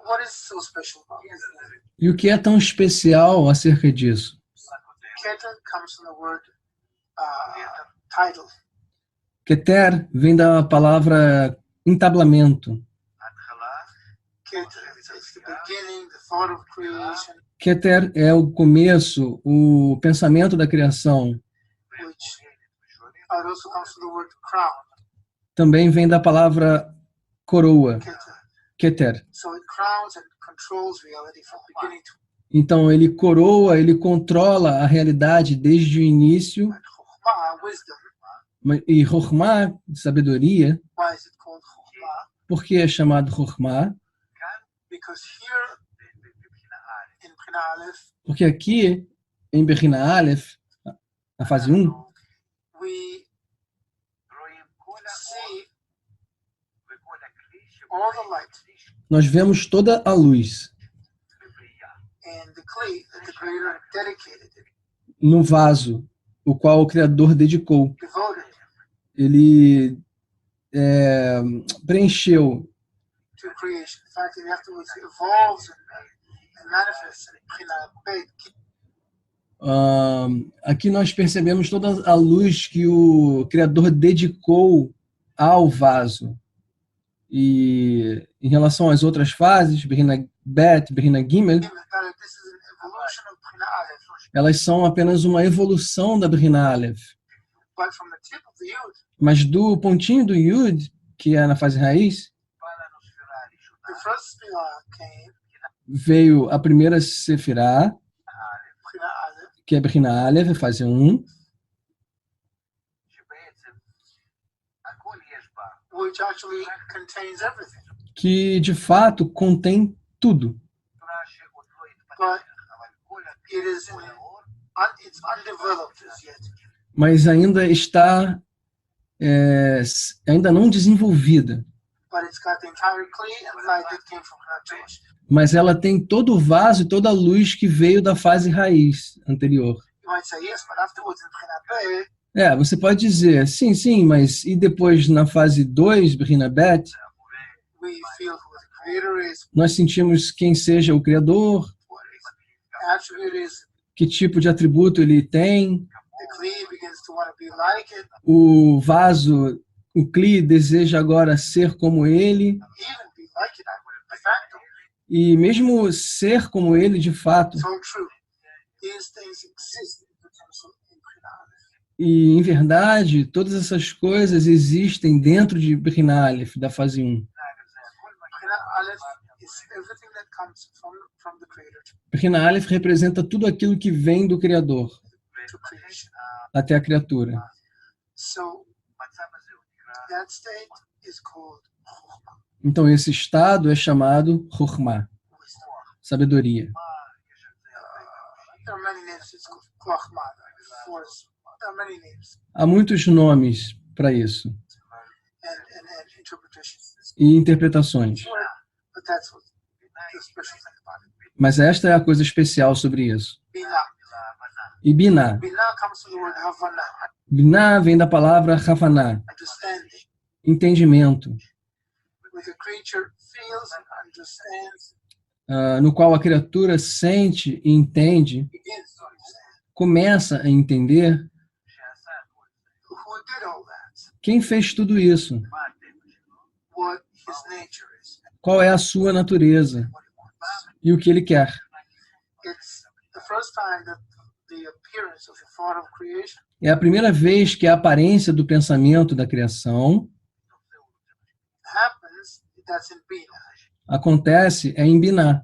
What is so special about this? E o que é tão especial acerca disso? Keter comes from the word title. Keter vem da palavra entablamento. Keter is the beginning, the thought of creation, Keter é o começo, o pensamento da criação. which also comes from the word crown. Também vem da palavra coroa, Keter. Keter. So it crowns and controls reality from beginning to Então ele coroa, ele controla a realidade desde o início. end. Chokhmah, wisdom. E Chokhmah, sabedoria, Why is it called Chokhmah? por que é chamado Chokhmah? Because here in Bina Aleph, Porque aqui, em Bechina Aleph, na fase 1, we see all the light nós vemos toda a luz and the clay that the Creator dedicated it, no vaso, o qual o Criador dedicou. devoted Ele preencheu. to creation. In fact, it afterwards evolves and manifests in Bina Bet. Aqui nós percebemos toda a luz que o Criador dedicou ao vaso. E em relação às outras fases, Bechina Bet, Bechina Gimel, This is an evolution of Bina Aleph, elas são apenas uma evolução da Bechina Aleph. but from the tip of the Yud, Mas do pontinho do Yud, que é na fase raiz, the first Bina came, veio a primeira Sefirah, Bina Aleph, que é Bechina Aleph, a fase 1, which actually contains everything. que de fato contém tudo. But it is it's undeveloped as yet. Mas ainda está ainda não desenvolvida. But it's got the entire clay and light that came from Hanachosh. Mas ela tem todo o vaso e toda a luz que veio da fase raiz anterior. You might say yes, but afterwards in Bina Bet, Você pode dizer, sim, mas e depois na fase 2, Bechina Bet, we feel who the Creator is, nós sentimos quem seja o Criador, what his attribute is. que tipo de atributo ele tem, The clay begins to want to be like it, o vaso, o Kli deseja agora ser como ele, even be like it de facto. e mesmo ser como ele de fato. So true. These things exist in potential in Bina Aleph. E, em verdade, todas essas coisas existem dentro de Bechina Aleph, da fase 1. Bina Aleph is everything that comes from the Creator Bechina Aleph representa tudo aquilo que vem do Criador to creation. até a criatura. So that state is called Chokhmah, Então, esse estado é chamado Chokhmah, wisdom. sabedoria. There are many names. It's called Chokhmah. There are many names Há muitos nomes para isso and interpretations. e interpretações. But that's what the special thing about it. Mas esta é a coisa especial sobre isso. Bina. E Binah. Bina comes from the word Havana, Binah vem da palavra Havanah, understanding. entendimento, Where the creature feels and understands, no qual a criatura sente e entende, begins to understand. começa a entender Who did all that? quem fez tudo isso, What his nature is. qual é a sua natureza What he wants. e o que ele quer. It's the first time that the appearance of the thought of creation É a primeira vez que a aparência do pensamento da criação happens. That's in Bina. acontece em Binah.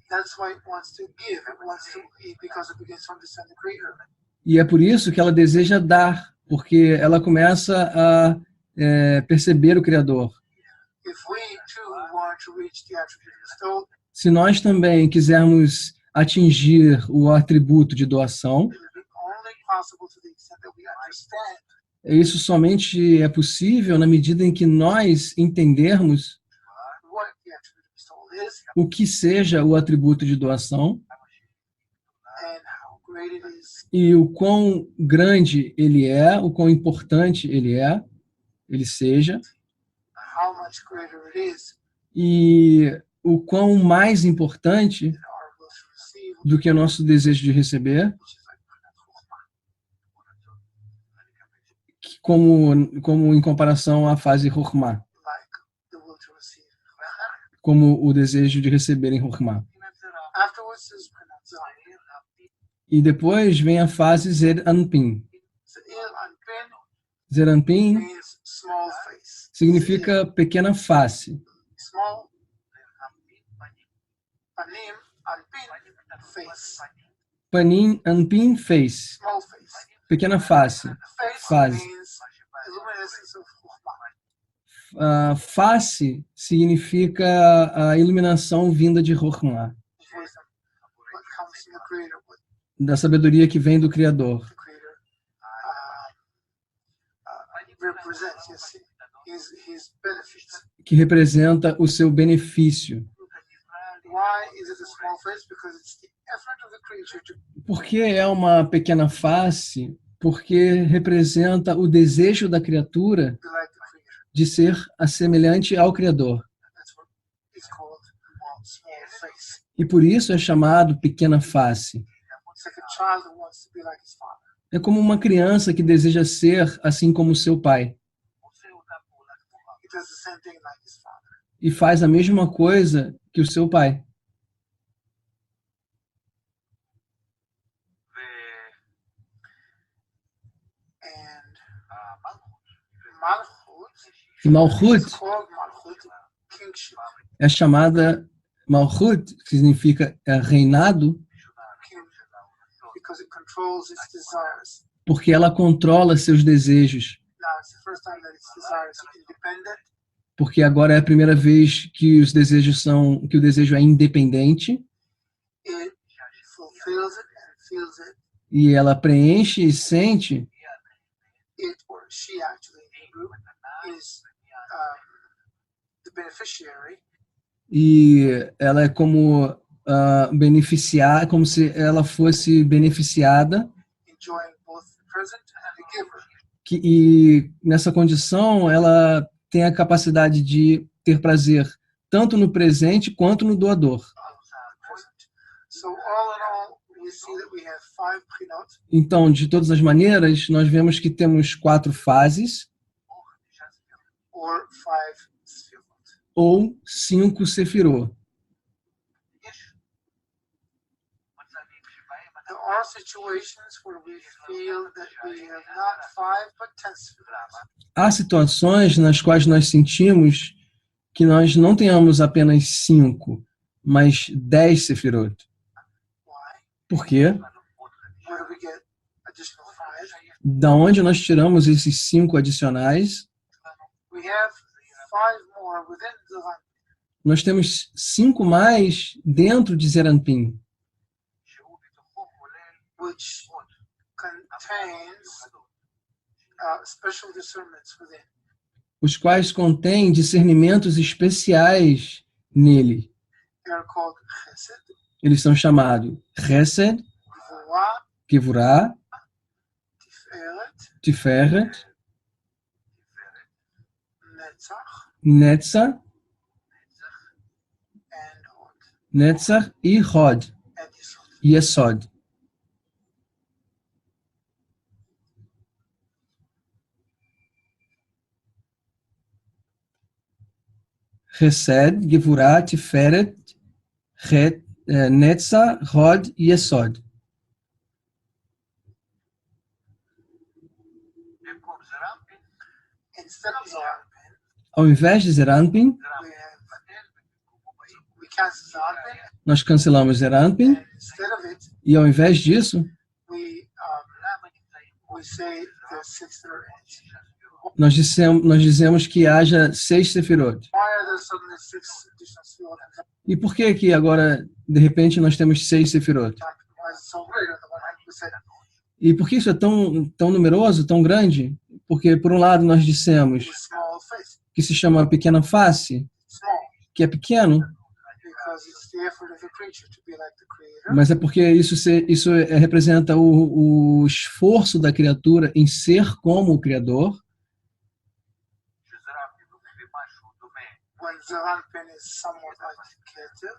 That's why it wants to give. It wants to eat because it begins to understand the Creator. E é por isso que ela deseja dar, porque ela começa a perceber o Criador. If we too want to reach the attribute bestowed, Se nós também quisermos atingir o atributo de doação, it will be only possible to the extent that we understand isso somente é possível na medida em que nós entendermos what the attribute bestowed is o que seja o atributo de doação and how great it is, e o quão grande ele é, o quão importante ele seja, how much greater it is e o quão mais importante our will to receive, do que o nosso desejo de receber, which is like Brinat Chokhmah. como em comparação à fase Chokhmah, Like the will to receive. como o desejo de receber em Chokhmah. Afterwards is Brinat Zayin. E depois vem a fase Zer Anpin. So Il Anpin Zer Anpin means small face. significa pequena face. Small. Panim Anpin face. Panin Anpin face. Small face. Pequena face. Face Fase. means illuminance of Chokhmah. Face significa a iluminação vinda de Chokhmah, Wisdom. What comes from the Creator, what da sabedoria que vem do Criador, the Creator represents. Yes, his benefits. que representa o seu benefício. Why is it a small face? Because it's the effort of the creature to Por que é uma pequena face? Porque representa o desejo da criatura be like the Creator. de ser assemelhante ao Criador. That's what is called small face. E por isso é chamado pequena face. It's like a child who wants to be like his father. É como uma criança que deseja ser assim como seu pai. He does the same thing like his father. E faz a mesma coisa que o seu pai. And Malchut E Malchut is called Malchut, kingship. é chamada Malchut, que significa reinado, King, because it controls its desires. porque ela controla seus desejos. Now it's the first time that its desires are independent. Porque agora é a primeira vez que os desejos que o desejo é independente It fulfills it and feels it. e ela preenche e sente. It or she actually in Hebrew is the beneficiary. E ela é como beneficiar, como se ela fosse beneficiada, Enjoying both the present and the giver. e nessa condição ela tem a capacidade de ter prazer tanto no presente quanto no doador. Present. So all in all, we see that we have 5 prinot, Então, de todas as maneiras, nós vemos que temos 4 fases or 5 sfirot. ou 5 sefirot. There are situations where we feel that we have not 5 but 10 sfirot. Há situações nas quais nós sentimos que nós não tenhamos apenas 5, mas 10 sefirot. Why? Por quê? Where do we get additional 5? Da onde nós tiramos esses 5 adicionais? We have 5 more within the line, Nós temos 5 mais dentro de Zeranpin, which contains special discernments within. os quais contêm discernimentos especiais nele. They are called chesed, Eles são chamados Chesed, gvura, Gevurah, tiferet, Tiferet, netzach, Netzach, and hod, Netzach e Hod, and yisod. e Yesod. Chesed, Gevurah, Tiferet, Netzach, Hod e Yesod. Instead of Zarpin, Ao invés de Zeranpin, we cancel Zarpin, nós cancelamos Zeranpin, and instead of it, e ao invés disso, we say the 6 that are in it. nós dizemos que haja 6 sefirot. Why are there suddenly 6 additional sfirot? E por que que agora, de repente, nós temos 6 sefirot? Why is it so great? On the one hand, we said E por que isso é tão numeroso, tão grande? Porque, por um lado, nós dissemos with small face, que se chama pequena face, small, que é pequeno, because it's the effort of the creature to be like the Creator. mas é porque isso representa o esforço da criatura em ser como o Criador, when Zeranpin is somewhat like Keter,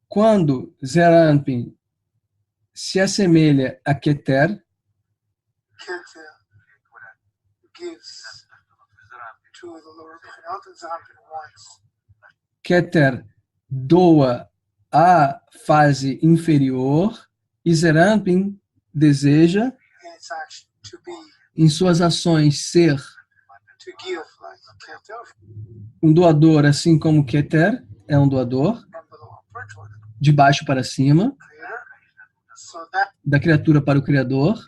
quando Zeranpin se assemelha a Keter, Keter gives to the lower Bechinot, and Zeranpin wants. Keter doa à fase inferior e Zeranpin deseja, In its action, to be, em suas ações, ser to give like Keter, um doador, assim como Keter é um doador, from below upward toward the de baixo para cima, Creator. So that da criatura para o Criador.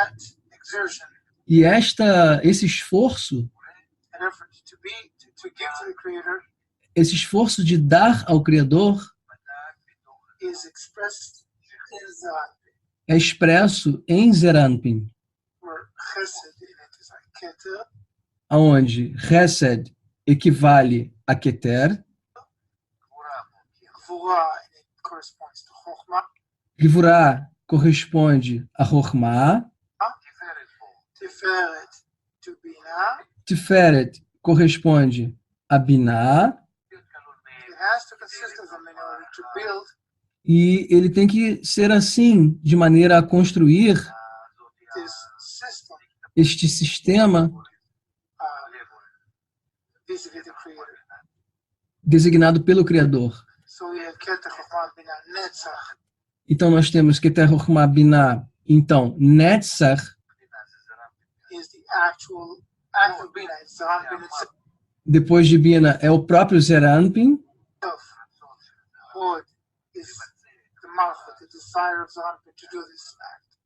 exertion, E esse esforço, an effort to give to the Creator, esse esforço de dar ao Criador is expressed in Zeranpin, é expresso em Zeranpin, where Chesed in it is like Keter, onde Chesed equivale a Keter, Gvura in it corresponds to Chokhmah, Gvurah corresponde a Chokhmah, Tiferet to Binah. Tiferet corresponde a Binah, It has to consist of them in order to build e ele tem que ser assim, de maneira a construir this system este sistema vis-a-vis the Creator. designado pelo Criador. So we have Keter, Chokhmah, Binah, Netzach. Então nós temos Keter, Chokhmah, Binah. Então, Netzach, Is the actual act of Binah. It's Zeranpin itself. depois de Binah, é o próprio Zeranpin, Hod is the Malchut, the desire of Zeranpin to do this act.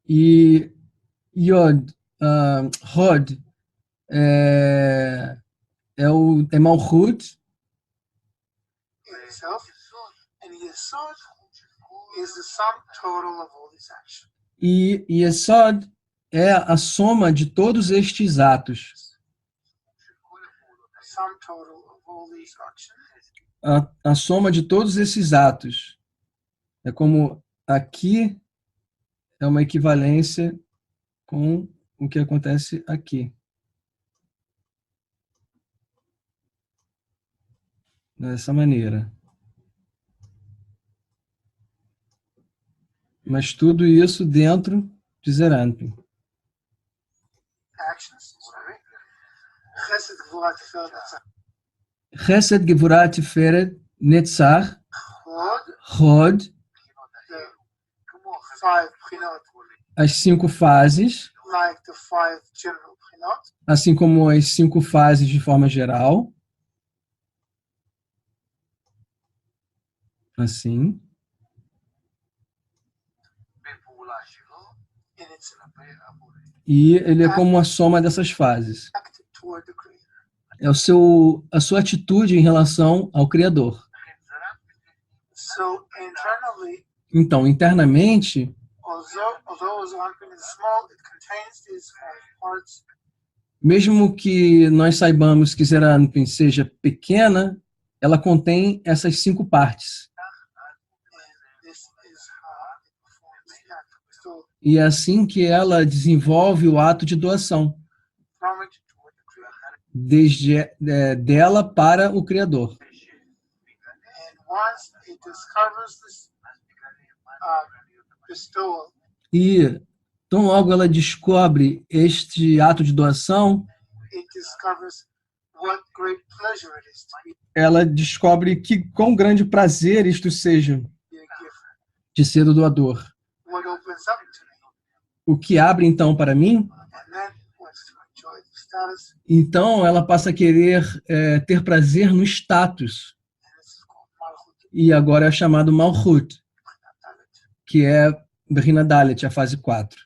e Yod, Hod, é Malchut, In itself. And Yesod is the sum total of all these actions. e Yesod é a soma de todos estes atos. The sum total of all these actions A soma de todos esses atos. É como aqui é uma equivalência com o que acontece aqui. Dessa maneira. Mas tudo isso dentro de Zeranpin. actions, sorry. Chesed, Gvura, Tiferet, Netzach. Chesed, Gevurah, Tiferet, Netzach, Hod, Hod, the 5 Bechinot, as 5 fases, like the 5 general Bechinot, assim como as 5 fases de forma geral. Assim. in its E ele é como a soma dessas fases. act toward the Creator. É a sua atitude em relação ao Criador. So internally, Então, internamente, although Zeranpin is small, it contains these 5 parts. mesmo que nós saibamos que Zeranpin seja pequena, ela contém essas 5 partes. And this is how it performs the act of bestowal E é assim que ela desenvolve o ato de doação, from it toward the Creator. dela para o Criador. And once it discovers this bestowal, E tão logo ela descobre este ato de doação, it discovers what great pleasure it is to ela descobre que quão grande prazer isto seja be a giver. de ser o doador. What opens up to me, O que abre então para mim, and then wants to enjoy the status, então ela passa a querer ter prazer no status. and this is called Malchut, E agora é chamado Malchut, que é Bechina Dalet, a fase 4.